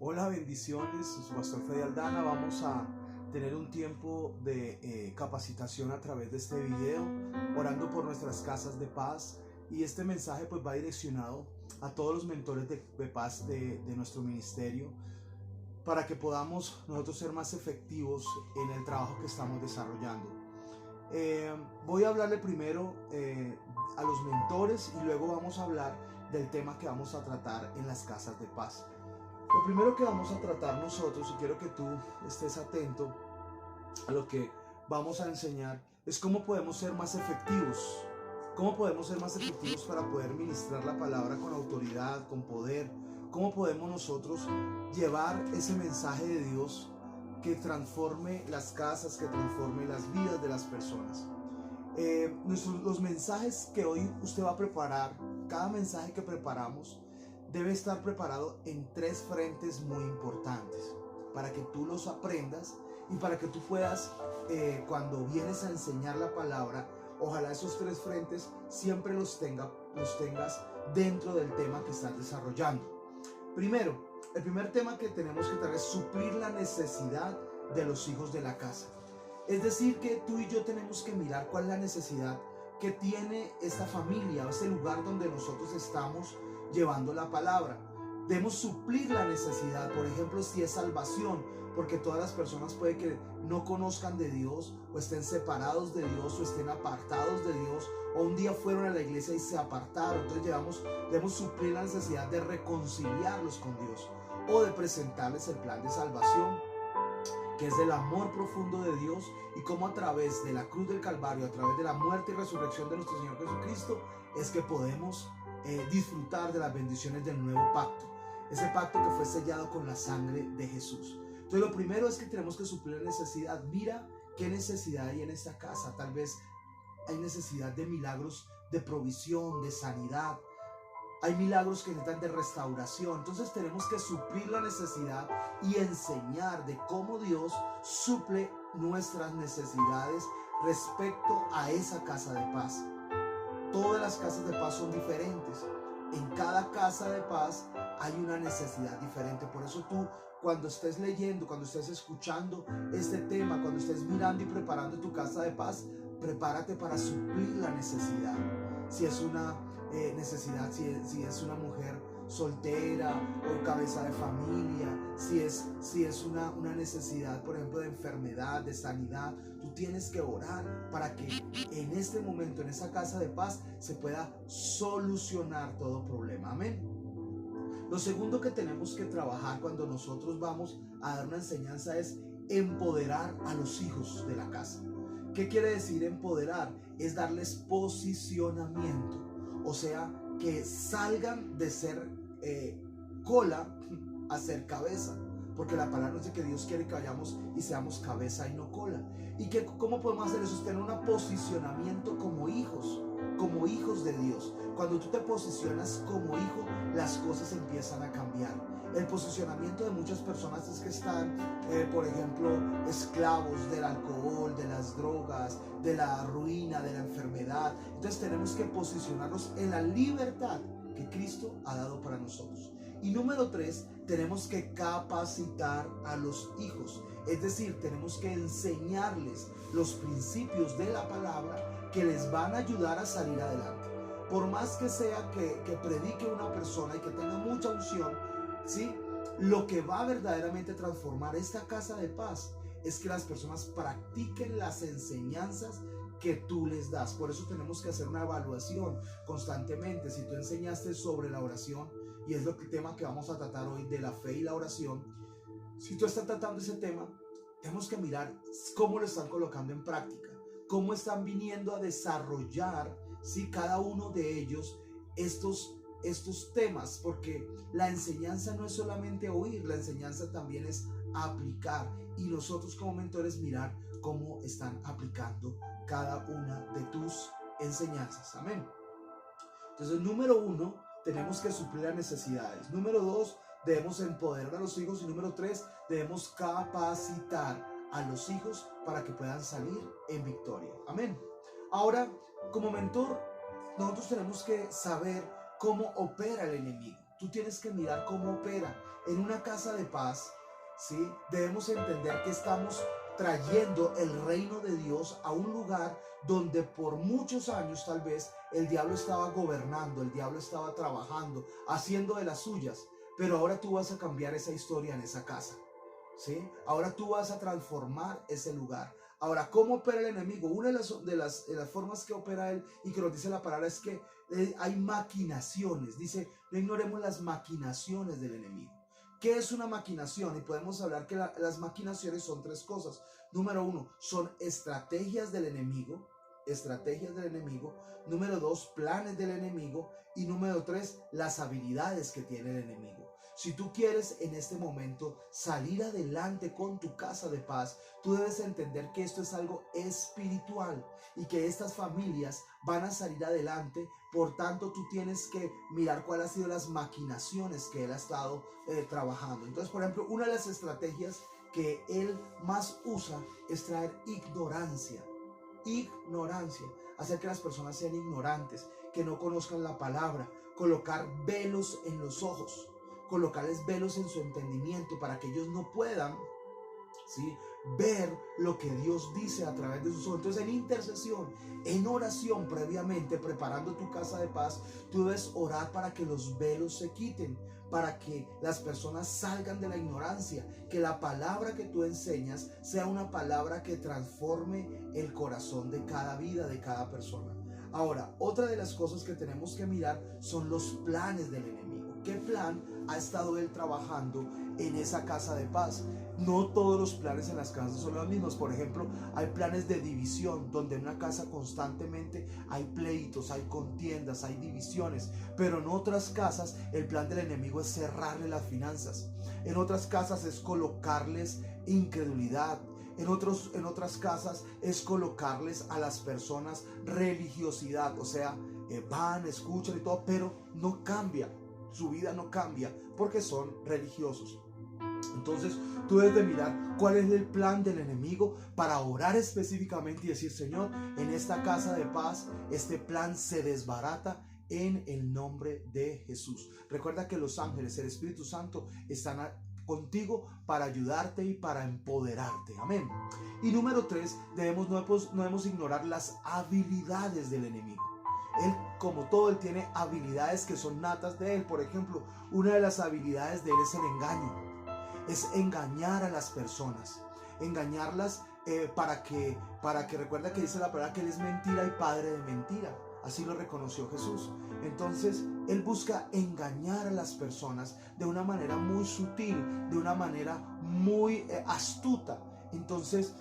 Hola, bendiciones, su pastor Fede Aldana. Vamos a tener un tiempo de capacitación a través de este video, orando por nuestras casas de paz. Y este mensaje pues va direccionado a todos los mentores de paz de nuestro ministerio, para que podamos nosotros ser más efectivos en el trabajo que estamos desarrollando. Voy a hablarle primero a los mentores y luego vamos a hablar del tema que vamos a tratar en las casas de paz. Lo primero que vamos a tratar nosotros, y quiero que tú estés atento a lo que vamos a enseñar, es cómo podemos ser más efectivos. Cómo podemos ser más efectivos para poder ministrar la palabra con autoridad, con poder. Cómo podemos nosotros llevar ese mensaje de Dios que transforme las casas, que transforme las vidas de las personas. Los mensajes que hoy usted va a preparar, cada mensaje que preparamos, debe estar preparado en tres frentes muy importantes para que tú los aprendas y para que tú puedas, cuando vienes a enseñar la palabra, ojalá esos tres frentes siempre los tengas dentro del tema que estás desarrollando. Primero, el primer tema que tenemos que tratar es suplir la necesidad de los hijos de la casa. Es decir, que tú y yo tenemos que mirar cuál es la necesidad que tiene esta familia o este lugar donde nosotros estamos llevando la palabra. Debemos suplir la necesidad, por ejemplo, si es salvación, porque todas las personas puede que no conozcan de Dios, o estén separados de Dios, o estén apartados de Dios, o un día fueron a la iglesia y se apartaron. Entonces debemos suplir la necesidad de reconciliarlos con Dios, o de presentarles el plan de salvación, que es del amor profundo de Dios, y cómo a través de la cruz del Calvario, a través de la muerte y resurrección de nuestro Señor Jesucristo, es que podemos disfrutar de las bendiciones del nuevo pacto, ese pacto que fue sellado con la sangre de Jesús. Entonces lo primero es que tenemos que suplir la necesidad. Mira qué necesidad hay en esta casa. Tal vez hay necesidad de milagros de provisión, de sanidad. Hay milagros que necesitan de restauración. Entonces tenemos que suplir la necesidad y enseñar de cómo Dios suple nuestras necesidades respecto a esa casa de paz. Todas las casas de paz son diferentes. En cada casa de paz hay una necesidad diferente. Por eso tú, cuando estés leyendo, cuando estés escuchando este tema, cuando estés mirando y preparando tu casa de paz, prepárate para suplir la necesidad. Si es una necesidad, si es una mujer soltera o cabeza de familia, si es una necesidad, por ejemplo, de enfermedad, de sanidad, tú tienes que orar para que en este momento, en esa casa de paz, se pueda solucionar todo problema. Amén. Lo segundo que tenemos que trabajar cuando nosotros vamos a dar una enseñanza es empoderar a los hijos de la casa. ¿Qué quiere decir empoderar? Es darles posicionamiento. O sea, que salgan de ser cola a ser cabeza. Porque la palabra nos dice que Dios quiere que vayamos y seamos cabeza y no cola. ¿Y que cómo podemos hacer eso? Es tener un posicionamiento como hijos de Dios. Cuando tú te posicionas como hijo, las cosas empiezan a cambiar. El posicionamiento de muchas personas es que están, por ejemplo, esclavos del alcohol, de las drogas, de la ruina, de la enfermedad. Entonces tenemos que posicionarnos en la libertad que Cristo ha dado para nosotros. Y número 3, tenemos que capacitar a los hijos. Es decir, tenemos que enseñarles los principios de la palabra que les van a ayudar a salir adelante. Por más que sea que predique una persona y que tenga mucha unción, ¿sí? Lo que va a verdaderamente transformar esta casa de paz es que las personas practiquen las enseñanzas que tú les das. Por eso tenemos que hacer una evaluación constantemente. Si tú enseñaste sobre la oración, y es el tema que vamos a tratar hoy, de la fe y la oración, si tú estás tratando ese tema, tenemos que mirar cómo lo están colocando en práctica, cómo están viniendo a desarrollar, ¿sí?, cada uno de ellos estos temas, porque la enseñanza no es solamente oír, la enseñanza también es aplicar, y nosotros como mentores mirar cómo están aplicando cada una de tus enseñanzas. Amén. Entonces, número 1, tenemos que suplir las necesidades. Número 2, debemos empoderar a los hijos. Y número 3, debemos capacitar a los hijos para que puedan salir en victoria. Amén. Ahora, como mentor, nosotros tenemos que saber cómo opera el enemigo. tú tienes que mirar cómo opera. En una casa de paz, ¿sí? Debemos entender que estamos trayendo el reino de Dios a un lugar donde por muchos años tal vez el diablo estaba gobernando, el diablo estaba trabajando, haciendo de las suyas, pero ahora tú vas a cambiar esa historia en esa casa, ¿sí? Ahora tú vas a transformar ese lugar. Ahora, ¿cómo opera el enemigo? Una de las formas que opera él y que nos dice la palabra es que hay maquinaciones. Dice, no ignoremos las maquinaciones del enemigo. ¿Qué es una maquinación? Y podemos hablar que las maquinaciones son tres cosas. Número uno, son estrategias del enemigo. Estrategias del enemigo. Número dos, planes del enemigo. Y número tres, las habilidades que tiene el enemigo. Si tú quieres en este momento salir adelante con tu casa de paz, tú debes entender que esto es algo espiritual y que estas familias van a salir adelante. Por tanto, tú tienes que mirar cuáles han sido las maquinaciones que él ha estado trabajando. Entonces, por ejemplo, una de las estrategias que él más usa es traer ignorancia. Ignorancia. Hacer que las personas sean ignorantes, que no conozcan la palabra, colocar velos en los ojos, colocarles velos en su entendimiento para que ellos no puedan, ¿sí?, ver lo que Dios dice a través de sus ojos. Entonces, en intercesión, en oración, previamente preparando tu casa de paz, tú debes orar para que los velos se quiten, para que las personas salgan de la ignorancia, que la palabra que tú enseñas sea una palabra que transforme el corazón de cada vida, de cada persona. Ahora, otra de las cosas que tenemos que mirar son los planes del enemigo. ¿Qué plan ha estado él trabajando en esa casa de paz? No todos los planes en las casas son los mismos. Por ejemplo, hay planes de división, donde en una casa constantemente hay pleitos, hay contiendas, hay divisiones. Pero en otras casas el plan del enemigo es cerrarle las finanzas. En otras casas es colocarles incredulidad. En otras casas es colocarles a las personas religiosidad. O sea, van, escuchan y todo, pero no cambia. Su vida no cambia porque son religiosos. Entonces tú debes de mirar cuál es el plan del enemigo para orar específicamente y decir: Señor, en esta casa de paz este plan se desbarata en el nombre de Jesús. Recuerda que los ángeles, el Espíritu Santo, están contigo para ayudarte y para empoderarte. Amén. Y número 3, no debemos ignorar las habilidades del enemigo. Él, como todo, él tiene habilidades que son natas de él. Por ejemplo, una de las habilidades de él es el engaño. Es engañar a las personas. Engañarlas para que recuerda que dice la palabra que él es mentira y padre de mentira. Así lo reconoció Jesús. Entonces, él busca engañar a las personas de una manera muy sutil, de una manera muy astuta. Entonces,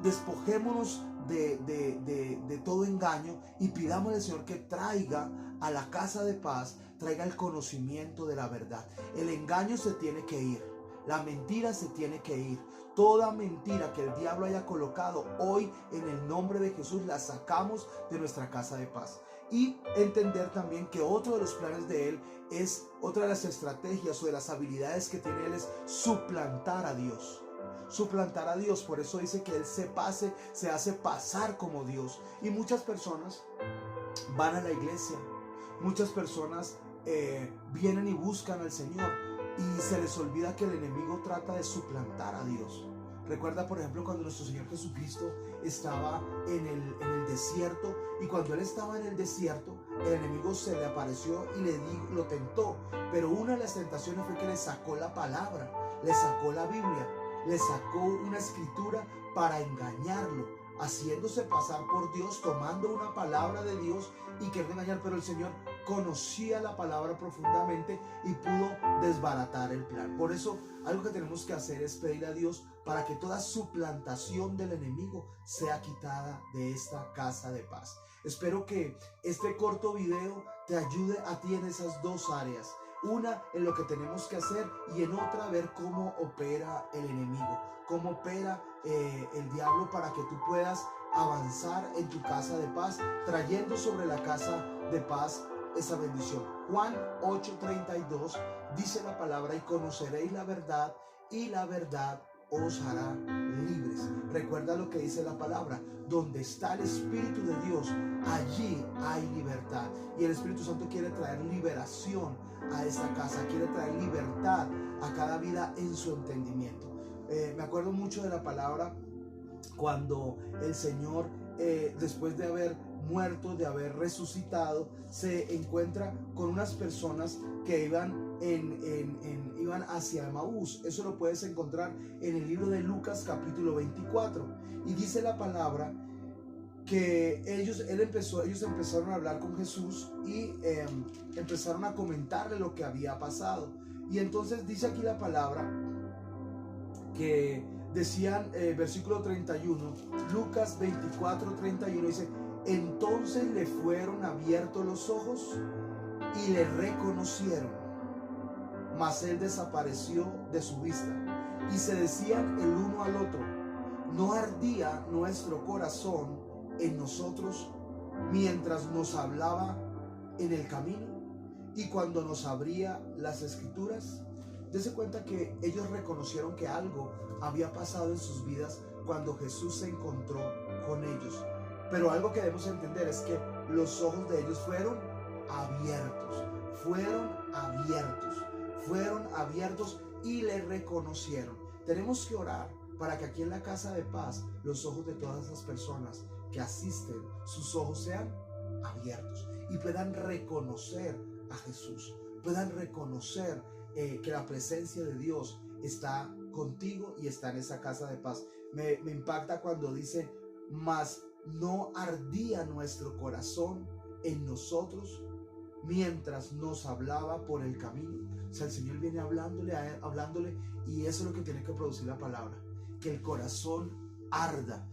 despojémonos de todo engaño y pidamos al Señor que traiga a la casa de paz, traiga el conocimiento de la verdad. El engaño se tiene que ir, la mentira se tiene que ir. Toda mentira que el diablo haya colocado hoy, en el nombre de Jesús, la sacamos de nuestra casa de paz. Y entender también que otro de los planes de él es, otra de las estrategias o de las habilidades que tiene él es suplantar a Dios. Suplantar a Dios. Por eso dice que él se hace pasar como Dios. Y muchas personas van a la iglesia, muchas personas vienen y buscan al Señor, y se les olvida que el enemigo trata de suplantar a Dios. Recuerda, por ejemplo, cuando nuestro Señor Jesucristo estaba en el desierto, y cuando él estaba en el desierto, el enemigo se le apareció y lo tentó. Pero una de las tentaciones fue que le sacó la palabra, le sacó la Biblia, le sacó una escritura para engañarlo, haciéndose pasar por Dios, tomando una palabra de Dios y queriendo engañar. Pero el Señor conocía la palabra profundamente y pudo desbaratar el plan. Por eso, algo que tenemos que hacer es pedir a Dios para que toda suplantación del enemigo sea quitada de esta casa de paz. Espero que este corto video te ayude a ti en esas dos áreas. Una, en lo que tenemos que hacer, y en otra, ver cómo opera el enemigo, cómo opera el diablo, para que tú puedas avanzar en tu casa de paz, trayendo sobre la casa de paz esa bendición. Juan 8:32 dice la palabra: y conoceréis la verdad, y la verdad os hará libres. Recuerda lo que dice la palabra: donde está el Espíritu de Dios, allí hay libertad. Y el Espíritu Santo quiere traer liberación a esta casa, quiere traer libertad a cada vida en su entendimiento. Me acuerdo mucho de la palabra cuando el Señor, después de haber muerto, de haber resucitado, se encuentra con unas personas que iban hacia Emaús. Eso lo puedes encontrar en el libro de Lucas capítulo 24. Y dice la palabra que ellos empezaron a hablar con Jesús y empezaron a comentarle lo que había pasado. Y entonces dice aquí la palabra que decían, versículo 31, Lucas 24, 31, dice: entonces le fueron abiertos los ojos y le reconocieron, mas él desapareció de su vista. Y se decían el uno al otro: ¿no ardía nuestro corazón en nosotros mientras nos hablaba en el camino y cuando nos abría las escrituras? Dese cuenta que ellos reconocieron que algo había pasado en sus vidas cuando Jesús se encontró con ellos. Pero algo que debemos entender es que los ojos de ellos fueron abiertos y le reconocieron. Tenemos que orar para que aquí en la Casa de Paz los ojos de todas las personas que asisten, sus ojos sean abiertos y puedan reconocer a Jesús, puedan reconocer que la presencia de Dios está contigo y está en esa Casa de Paz. Me impacta cuando dice: mas no ardía nuestro corazón en nosotros mientras nos hablaba por el camino. O sea, el Señor viene hablándole, y eso es lo que tiene que producir la palabra: que el corazón arda,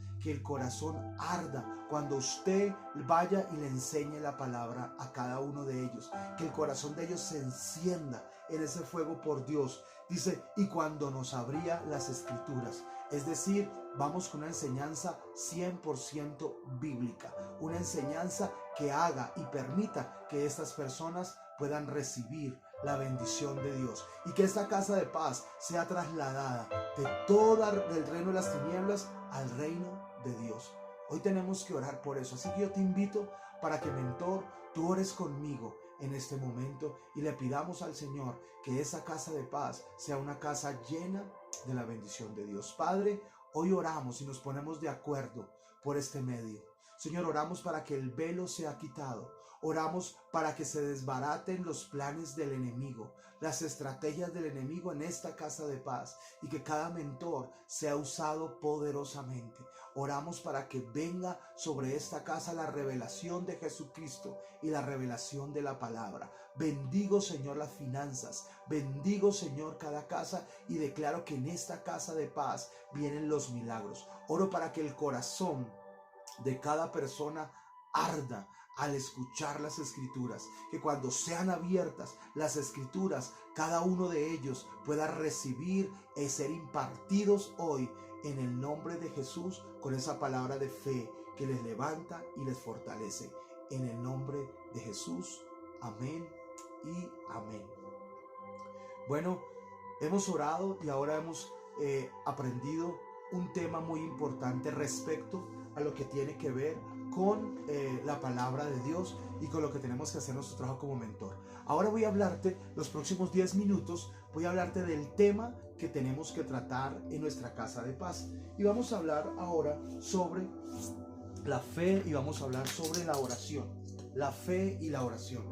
cuando usted vaya y le enseñe la palabra a cada uno de ellos, que el corazón de ellos se encienda en ese fuego por Dios. Dice: y cuando nos abría las escrituras. Es decir, vamos con una enseñanza 100% bíblica, una enseñanza que haga y permita que estas personas puedan recibir la bendición de Dios, y que esta Casa de Paz sea trasladada de toda del reino de las tinieblas al reino de Dios. Hoy tenemos que orar por eso, así que yo te invito para que, mentor, tú ores conmigo en este momento y le pidamos al Señor que esa Casa de Paz sea una casa llena de la bendición de Dios. Padre, hoy oramos y nos ponemos de acuerdo por este medio. Señor, oramos para que el velo sea quitado. Oramos para que se desbaraten los planes del enemigo, las estrategias del enemigo en esta Casa de Paz, y que cada mentor sea usado poderosamente. Oramos para que venga sobre esta casa la revelación de Jesucristo y la revelación de la palabra. Bendigo, Señor, las finanzas. Bendigo, Señor, cada casa, y declaro que en esta Casa de Paz vienen los milagros. Oro para que el corazón de cada persona arda al escuchar las escrituras, que cuando sean abiertas las escrituras, cada uno de ellos pueda recibir y ser impartidos hoy en el nombre de Jesús, con esa palabra de fe que les levanta y les fortalece. En el nombre de Jesús, amén y amén. Bueno, hemos orado y ahora hemos aprendido un tema muy importante respecto a lo que tiene que ver con la palabra de Dios y con lo que tenemos que hacer nuestro trabajo como mentor. Ahora voy a hablarte, los próximos 10 minutos, voy a hablarte del tema que tenemos que tratar en nuestra Casa de Paz. Y vamos a hablar ahora sobre la fe y vamos a hablar sobre la oración. La fe y la oración.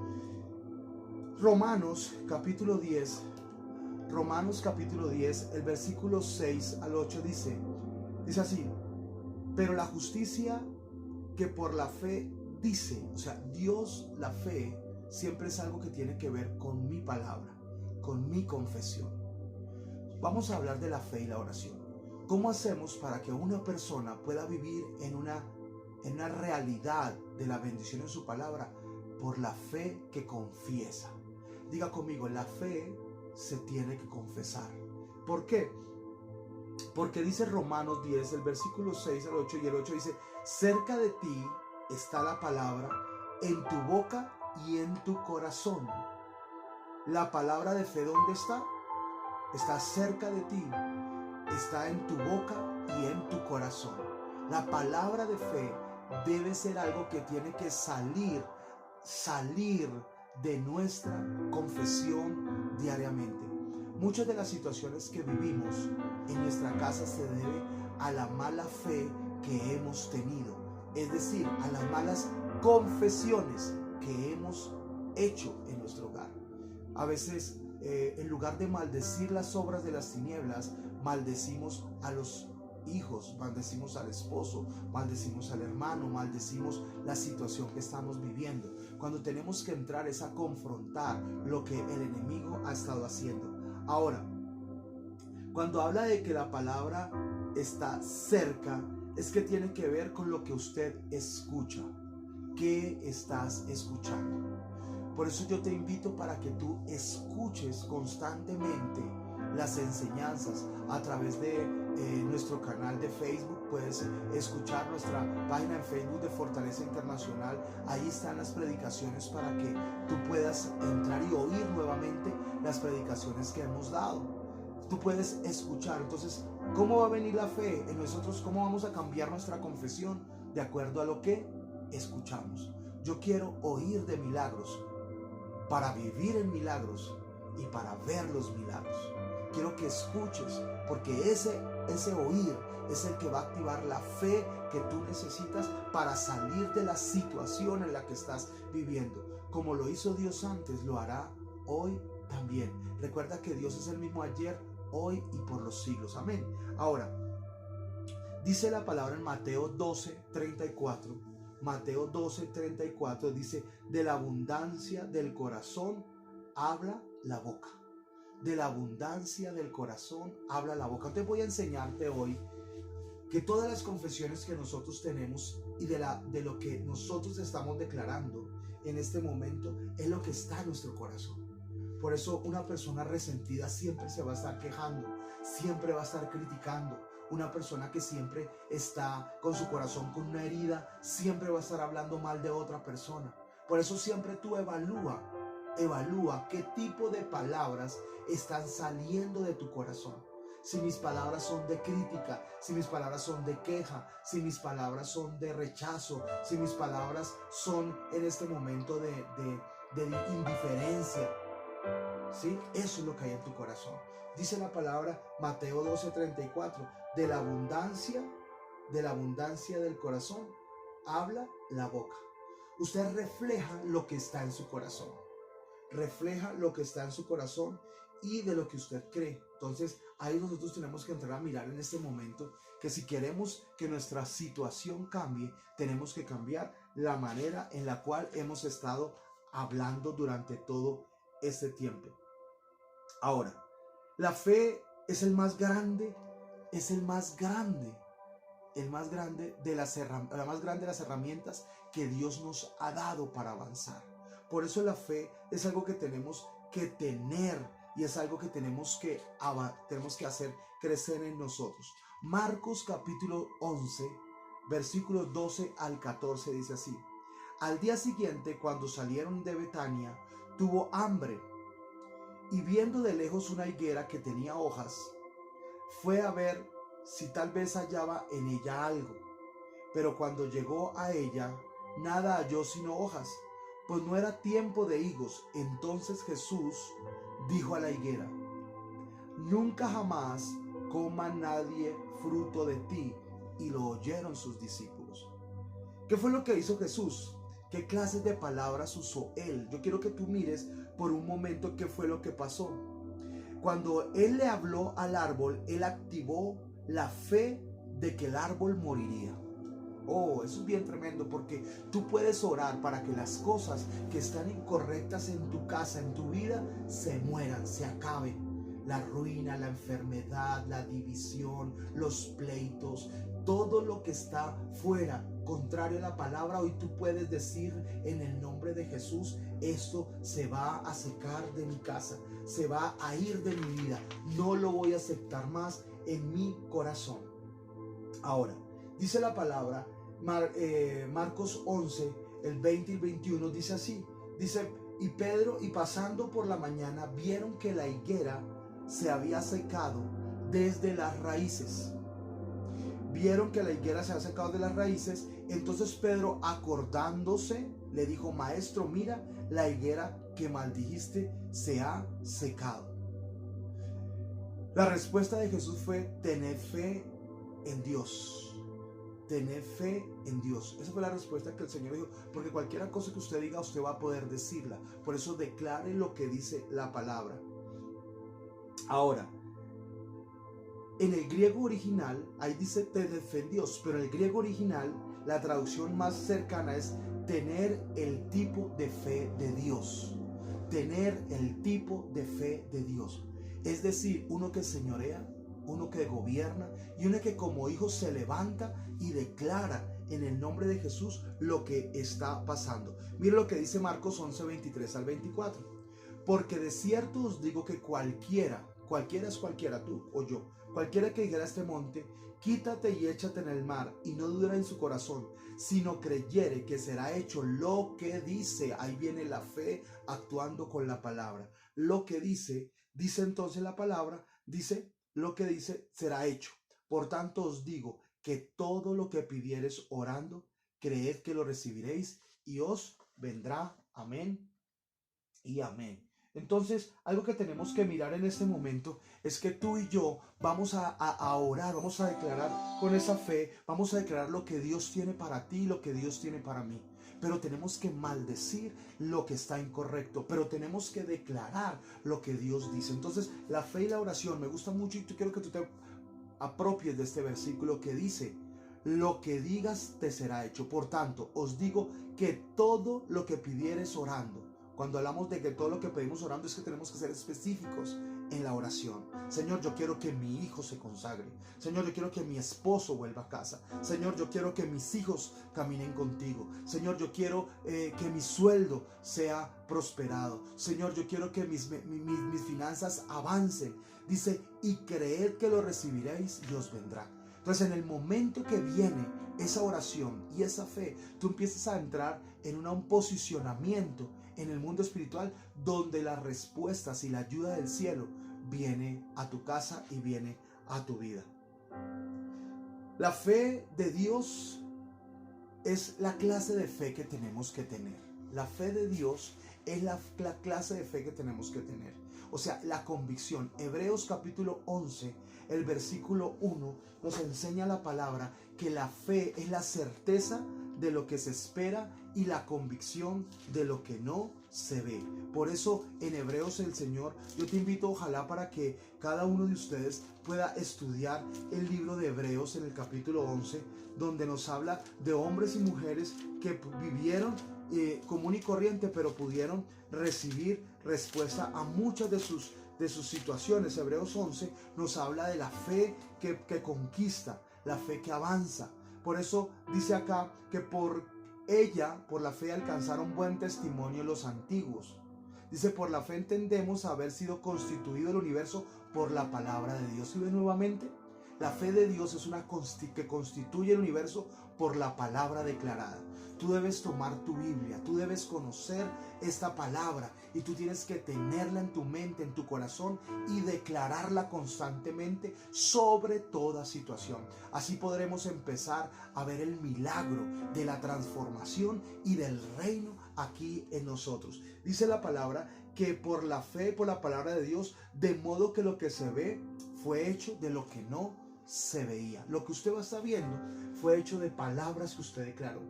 Romanos capítulo 10, el versículo 6 al 8 dice así: pero la justicia que por la fe dice, o sea, Dios, la fe siempre es algo que tiene que ver con mi palabra, con mi confesión. Vamos a hablar de la fe y la oración. ¿Cómo hacemos para que una persona pueda vivir en una realidad de la bendición en su palabra? Por la fe que confiesa. Diga conmigo: la fe se tiene que confesar. ¿Por qué? Porque dice Romanos 10, el versículo 6 al 8, y el 8 dice: cerca de ti está la palabra, en tu boca y en tu corazón. La palabra de fe, ¿dónde está? Está cerca de ti, está en tu boca y en tu corazón. La palabra de fe debe ser algo que tiene que salir de nuestra confesión diariamente. Muchas de las situaciones que vivimos en nuestra casa se debe a la mala fe que hemos tenido, es decir, a las malas confesiones que hemos hecho en nuestro hogar. A veces, en lugar de maldecir las obras de las tinieblas, maldecimos a los hijos, maldecimos al esposo, maldecimos al hermano, maldecimos la situación que estamos viviendo. Cuando tenemos que entrar es a confrontar lo que el enemigo ha estado haciendo. Ahora, cuando habla de que la palabra está cerca, es que tiene que ver con lo que usted escucha. ¿Qué estás escuchando? Por eso yo te invito para que tú escuches constantemente las enseñanzas a través de nuestro canal de Facebook. Puedes escuchar nuestra página en Facebook de Fortaleza Internacional. Ahí están las predicaciones para que tú puedas entrar y oír nuevamente las predicaciones que hemos dado. Tú puedes escuchar. Entonces, ¿cómo va a venir la fe en nosotros? ¿Cómo vamos a cambiar nuestra confesión? De acuerdo a lo que escuchamos. Yo quiero oír de milagros para vivir en milagros y para ver los milagros. Quiero que escuches, porque ese oír es el que va a activar la fe que tú necesitas para salir de la situación en la que estás viviendo. Como lo hizo Dios antes, lo hará hoy también. Recuerda que Dios es el mismo ayer, hoy y por los siglos. Amén. Ahora, dice la palabra en Mateo 12:34. Mateo 12:34 dice: de la abundancia del corazón habla la boca. De la abundancia del corazón habla la boca. Te voy a enseñarte hoy que todas las confesiones que nosotros tenemos y de lo que nosotros estamos declarando en este momento es lo que está en nuestro corazón. Por eso una persona resentida siempre se va a estar quejando, siempre va a estar criticando. Una persona que siempre está con su corazón con una herida, siempre va a estar hablando mal de otra persona. Por eso siempre tú evalúa qué tipo de palabras están saliendo de tu corazón. Si mis palabras son de crítica, si mis palabras son de queja, si mis palabras son de rechazo, si mis palabras son en este momento de indiferencia. ¿Sí? Eso es lo que hay en tu corazón. Dice la palabra Mateo 12:34, de la abundancia del corazón habla la boca. Usted refleja lo que está en su corazón. Refleja lo que está en su corazón y de lo que usted cree. Entonces ahí nosotros tenemos que entrar a mirar en este momento que si queremos que nuestra situación cambie, tenemos que cambiar la manera en la cual hemos estado hablando durante todo este tiempo. Ahora, la fe es la más grande de las herramientas que Dios nos ha dado para avanzar. Por eso la fe es algo que tenemos que tener y es algo que tenemos que hacer crecer en nosotros. Marcos capítulo 11, versículos 12 al 14 dice así: al día siguiente, cuando salieron de Betania, tuvo hambre, y viendo de lejos una higuera que tenía hojas, fue a ver si tal vez hallaba en ella algo. Pero cuando llegó a ella, nada halló sino hojas, pues no era tiempo de higos. Entonces Jesús dijo a la higuera: nunca jamás coma nadie fruto de ti. Y lo oyeron sus discípulos. ¿Qué fue lo que hizo Jesús? ¿Qué clases de palabras usó él? Yo quiero que tú mires por un momento qué fue lo que pasó. Cuando él le habló al árbol, él activó la fe de que el árbol moriría. Oh, eso es bien tremendo, porque tú puedes orar para que las cosas que están incorrectas en tu casa, en tu vida, se mueran, se acaben. La ruina, la enfermedad, la división, los pleitos, todo lo que está fuera, contrario a la palabra, hoy tú puedes decir en el nombre de Jesús: esto se va a secar de mi casa, se va a ir de mi vida, no lo voy a aceptar más en mi corazón. Ahora, dice la palabra, Marcos 11, el 20 y 21, dice así, dice: y Pedro, y pasando por la mañana, vieron que la higuera se había secado desde las raíces. Vieron que la higuera se había secado de las raíces. Entonces Pedro, acordándose, le dijo: Maestro, mira, la higuera que maldijiste se ha secado. La respuesta de Jesús fue: tened fe en Dios. Tened fe en Dios. Esa fue la respuesta que el Señor dijo, porque cualquier cosa que usted diga, usted va a poder decirla. Por eso declare lo que dice la palabra. Ahora, en el griego original, ahí dice tened fe en Dios, pero en el griego original, la traducción más cercana es tener el tipo de fe de Dios. Tener el tipo de fe de Dios. Es decir, uno que señorea, uno que gobierna y uno que como hijo se levanta y declara en el nombre de Jesús lo que está pasando. Mire lo que dice Marcos 11, 23 al 24. Porque de cierto os digo que cualquiera es cualquiera, tú o yo, cualquiera que dijera a este monte, quítate y échate en el mar, y no dudara en su corazón, sino creyere que será hecho lo que dice. Ahí viene la fe actuando con la palabra. Lo que dice entonces la palabra, dice, lo que dice será hecho. Por tanto os digo que todo lo que pidiereis orando, creed que lo recibiréis y os vendrá. Amén y amén. Entonces, algo que tenemos que mirar en este momento es que tú y yo vamos a orar, vamos a declarar con esa fe, vamos a declarar lo que Dios tiene para ti y lo que Dios tiene para mí. Pero tenemos que maldecir lo que está incorrecto, pero tenemos que declarar lo que Dios dice. Entonces, la fe y la oración, me gusta mucho y quiero que tú te apropies de este versículo que dice: lo que digas te será hecho. Por tanto, os digo que todo lo que pidieres orando. Cuando hablamos de que todo lo que pedimos orando, es que tenemos que ser específicos en la oración. Señor, yo quiero que mi hijo se consagre. Señor, yo quiero que mi esposo vuelva a casa. Señor, yo quiero que mis hijos caminen contigo. Señor, yo quiero que mi sueldo sea prosperado. Señor, yo quiero que mis finanzas avancen. Dice, y creed que lo recibiréis y os vendrá. Entonces, en el momento que viene esa oración y esa fe, tú empiezas a entrar en un posicionamiento en el mundo espiritual, donde las respuestas y la ayuda del cielo viene a tu casa y viene a tu vida. La fe de Dios es la clase de fe que tenemos que tener. La fe de Dios es la clase de fe que tenemos que tener. O sea, la convicción. Hebreos capítulo 11, el versículo 1, nos enseña la palabra que la fe es la certeza de lo que se espera y la convicción de lo que no se ve. Por eso en Hebreos el Señor, yo te invito ojalá para que cada uno de ustedes pueda estudiar el libro de Hebreos en el capítulo 11, donde nos habla de hombres y mujeres que vivieron común y corriente, pero pudieron recibir respuesta a muchas de sus situaciones. Hebreos 11 nos habla de la fe que conquista, la fe que avanza. Por eso dice acá que por ella, por la fe, alcanzaron buen testimonio los antiguos. Dice, por la fe entendemos haber sido constituido el universo por la palabra de Dios. Y ve nuevamente, la fe de Dios es una que constituye el universo por la palabra declarada. Tú debes tomar tu Biblia, tú debes conocer esta palabra y tú tienes que tenerla en tu mente, en tu corazón y declararla constantemente sobre toda situación. Así podremos empezar a ver el milagro de la transformación y del reino aquí en nosotros. Dice la palabra que por la fe, por la palabra de Dios, de modo que lo que se ve fue hecho de lo que no se veía. Lo que usted va a estar viendo fue hecho de palabras que usted declaró.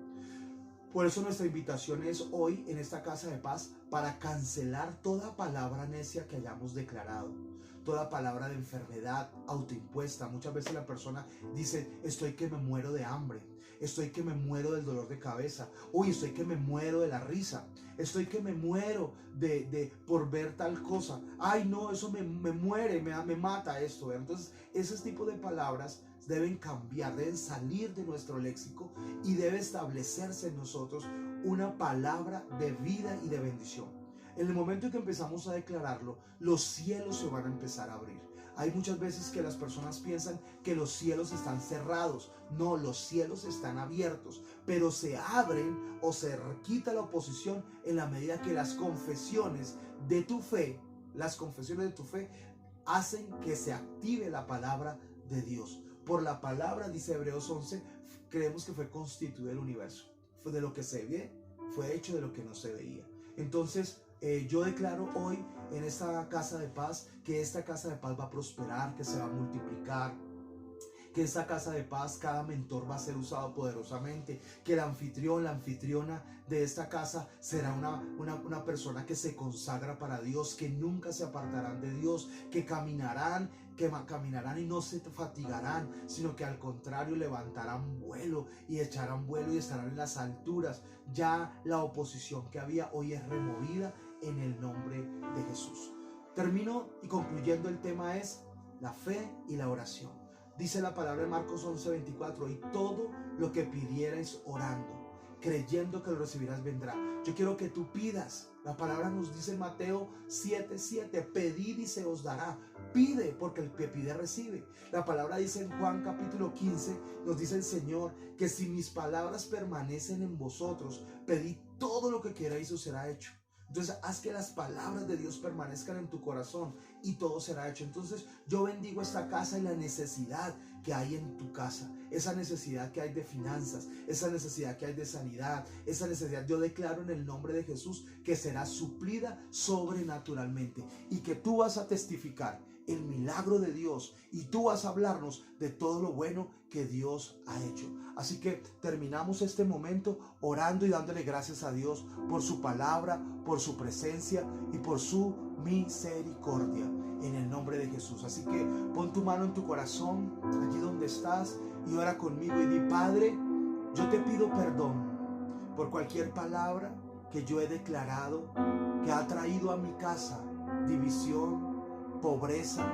Por eso nuestra invitación es hoy en esta casa de paz para cancelar toda palabra necia que hayamos declarado, toda palabra de enfermedad autoimpuesta. Muchas veces la persona dice, estoy que me muero de hambre, estoy que me muero del dolor de cabeza, uy, estoy que me muero de la risa, estoy que me muero por ver tal cosa, ay no, eso me muere, me mata esto. Entonces ese tipo de palabras deben cambiar, deben salir de nuestro léxico y debe establecerse en nosotros una palabra de vida y de bendición. En el momento en que empezamos a declararlo, los cielos se van a empezar a abrir. Hay muchas veces que las personas piensan que los cielos están cerrados. No, los cielos están abiertos, pero se abren o se quita la oposición en la medida que las confesiones de tu fe hacen que se active la palabra de Dios. Por la palabra, dice Hebreos 11, creemos que fue constituido el universo. Fue de lo que se ve, fue hecho de lo que no se veía. Entonces, yo declaro hoy en esta casa de paz que esta casa de paz va a prosperar, que se va a multiplicar, que esta casa de paz, cada mentor va a ser usado poderosamente, que el anfitrión, la anfitriona de esta casa será una persona que se consagra para Dios, que nunca se apartarán de Dios, que caminarán y no se fatigarán, sino que al contrario levantarán vuelo y echarán vuelo y estarán en las alturas. Ya la oposición que había hoy es removida en el nombre de Jesús. Termino y concluyendo el tema es la fe y la oración. Dice la palabra de Marcos 11:24, y todo lo que pidierais orando, creyendo que lo recibirás, vendrá. Yo quiero que tú pidas. La palabra nos dice en Mateo 7:7, pedid y se os dará. Pide, porque el que pide recibe. La palabra dice en Juan capítulo 15, nos dice el Señor, que si mis palabras permanecen en vosotros, pedid todo lo que queráis y os será hecho. Entonces haz que las palabras de Dios permanezcan en tu corazón y todo será hecho. Entonces yo bendigo esta casa y la necesidad que hay en tu casa, esa necesidad que hay de finanzas, esa necesidad que hay de sanidad, esa necesidad, yo declaro en el nombre de Jesús que será suplida sobrenaturalmente y que tú vas a testificar el milagro de Dios y tú vas a hablarnos de todo lo bueno que Dios ha hecho. Así que terminamos este momento orando y dándole gracias a Dios por su palabra, por su presencia y por su misericordia en el nombre de Jesús. Así que pon tu mano en tu corazón, allí donde estás, y ora conmigo y di: Padre, yo te pido perdón por cualquier palabra que yo he declarado que ha traído a mi casa división, pobreza,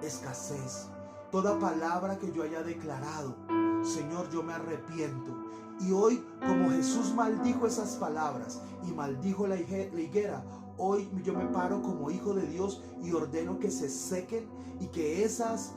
escasez. Toda palabra que yo haya declarado, Señor, yo me arrepiento. Y hoy, como Jesús maldijo esas palabras y maldijo la higuera, hoy yo me paro como hijo de Dios y ordeno que se sequen y que esas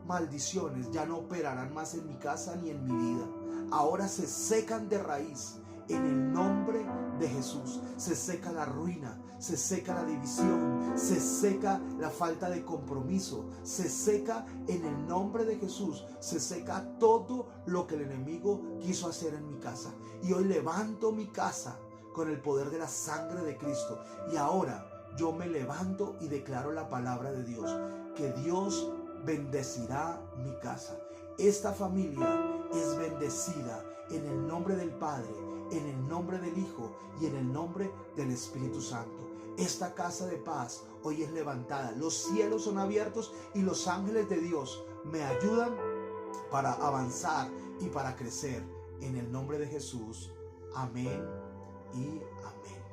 maldiciones ya no operarán más en mi casa ni en mi vida. Ahora se secan de raíz. En el nombre de Jesús se seca la ruina, se seca la división, se seca la falta de compromiso, se seca en el nombre de Jesús, se seca todo lo que el enemigo quiso hacer en mi casa. Y hoy levanto mi casa con el poder de la sangre de Cristo. Y ahora yo me levanto y declaro la palabra de Dios, que Dios bendecirá mi casa. Esta familia es bendecida en el nombre del Padre, en el nombre del Hijo y en el nombre del Espíritu Santo. Esta casa de paz hoy es levantada. Los cielos son abiertos y los ángeles de Dios me ayudan para avanzar y para crecer. En el nombre de Jesús. Amén y amén.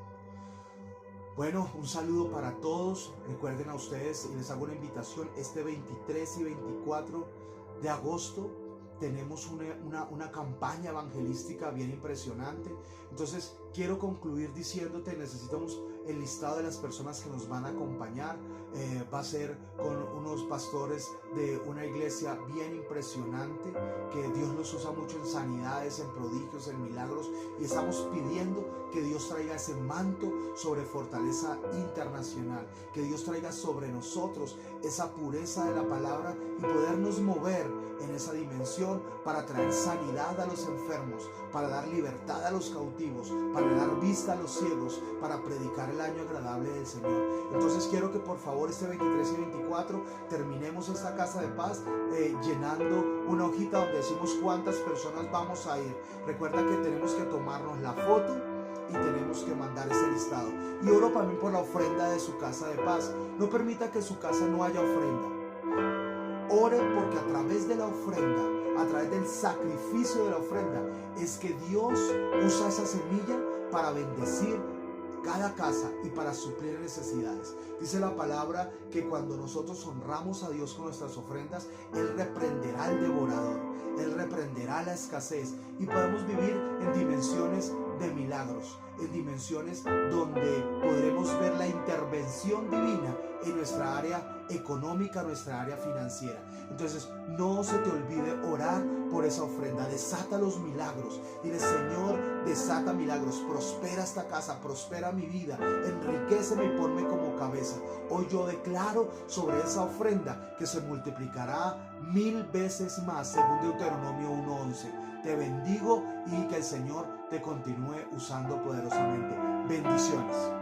Bueno, un saludo para todos. Recuerden a ustedes y les hago una invitación. Este 23 y 24 de agosto tenemos una campaña evangelística bien impresionante. Entonces quiero concluir diciéndote, necesitamos el listado de las personas que nos van a acompañar. Va a ser con unos pastores de una iglesia bien impresionante, que Dios los usa mucho en sanidades, en prodigios, en milagros, y estamos pidiendo que Dios traiga ese manto sobre Fortaleza Internacional, que Dios traiga sobre nosotros esa pureza de la palabra y podernos mover en esa dimensión para traer sanidad a los enfermos, para dar libertad a los cautivos, para dar vista a los ciegos, para predicar el año agradable del Señor. Entonces quiero que por favor este 23 y 24 terminemos esta casa de paz llenando una hojita donde decimos cuántas personas vamos a ir. Recuerda que tenemos que tomarnos la foto y tenemos que mandar ese listado. Y oro también por la ofrenda de su casa de paz. No permita que en su casa no haya ofrenda. Ore, porque a través de la ofrenda, a través del sacrificio de la ofrenda, es que Dios usa esa semilla para bendecir cada casa y para suplir necesidades. Dice la palabra que cuando nosotros honramos a Dios con nuestras ofrendas, Él reprenderá al devorador, Él reprenderá la escasez y podemos vivir en dimensiones de milagros, en dimensiones donde podremos ver la intervención divina en nuestra área económica, nuestra área financiera. Entonces, no se te olvide orar por esa ofrenda. Desata los milagros. Dile: Señor, desata milagros. Prospera esta casa, prospera mi vida, enriquéceme y ponme como cabeza. Hoy yo declaro sobre esa ofrenda que se multiplicará 1000 veces más, según Deuteronomio 1:11. Te bendigo y que el Señor te continúe usando poderosamente. Bendiciones.